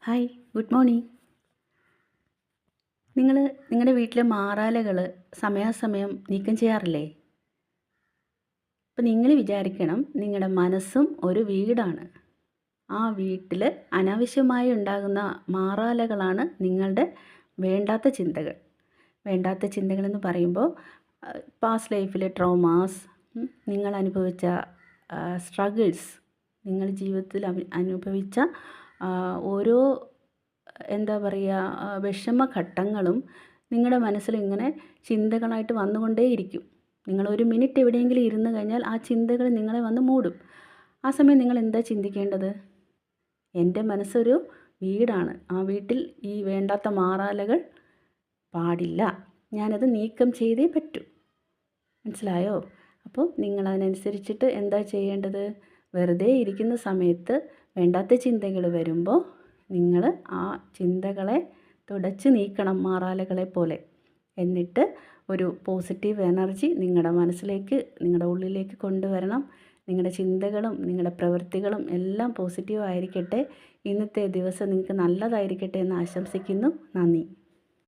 Hi, good morning. നിങ്ങൾ നിങ്ങളുടെ വീട്ടിലെ മാറാലകൾ സമയാസമയം നീക്കം ചെയ്യാറില്ലേ? അപ്പോൾ നിങ്ങൾ വിചാരിക്കണം, നിങ്ങളുടെ മനസ്സും ഒരു വീടാണ്. ആ വീട്ടിൽ അനാവശ്യമായി ഉണ്ടാകുന്ന മാറാലകളാണ് നിങ്ങളുടെ വേണ്ടാത്ത ചിന്തകൾ. വേണ്ടാത്ത ചിന്തകളെന്ന് പറയുമ്പോൾ പാസ്റ്റ് ലൈഫിലെ ട്രോമാസ്, നിങ്ങൾ അനുഭവിച്ച സ്ട്രഗിൾസ്, നിങ്ങൾ ജീവിതത്തിൽ അനുഭവിച്ച ഓരോ എന്താ പറയുക, വിഷമഘട്ടങ്ങളും നിങ്ങളുടെ മനസ്സിൽ ഇങ്ങനെ ചിന്തകളായിട്ട് വന്നുകൊണ്ടേയിരിക്കും. നിങ്ങളൊരു മിനിറ്റ് എവിടെയെങ്കിലും ഇരുന്ന് കഴിഞ്ഞാൽ ആ ചിന്തകൾ നിങ്ങളെ വന്ന് മൂടും. ആ സമയം നിങ്ങൾ എന്താ ചിന്തിക്കേണ്ടത്? എൻ്റെ മനസ്സൊരു വീടാണ്, ആ വീട്ടിൽ ഈ വേണ്ടാത്ത മാറാലകൾ പാടില്ല, ഞാനത് നീക്കം ചെയ്തേ പറ്റൂ. മനസ്സിലായോ? അപ്പോൾ നിങ്ങളതിനനുസരിച്ചിട്ട് എന്താ ചെയ്യേണ്ടത്? വെറുതെ ഇരിക്കുന്ന സമയത്ത് വേണ്ടാത്ത ചിന്തകൾ വരുമ്പോൾ നിങ്ങൾ ആ ചിന്തകളെ തുടച്ച് നീക്കണം, മാറാലകളെ പോലെ. എന്നിട്ട് ഒരു പോസിറ്റീവ് എനർജി നിങ്ങളുടെ മനസ്സിലേക്ക്, നിങ്ങളുടെ ഉള്ളിലേക്ക് കൊണ്ടുവരണം. നിങ്ങളുടെ ചിന്തകളും നിങ്ങളുടെ പ്രവൃത്തികളും എല്ലാം പോസിറ്റീവ് ആയിരിക്കട്ടെ. ഇന്നത്തെ ദിവസം നിങ്ങൾക്ക് നല്ലതായിരിക്കട്ടെ എന്ന് ആശംസിക്കുന്നു. നന്ദി.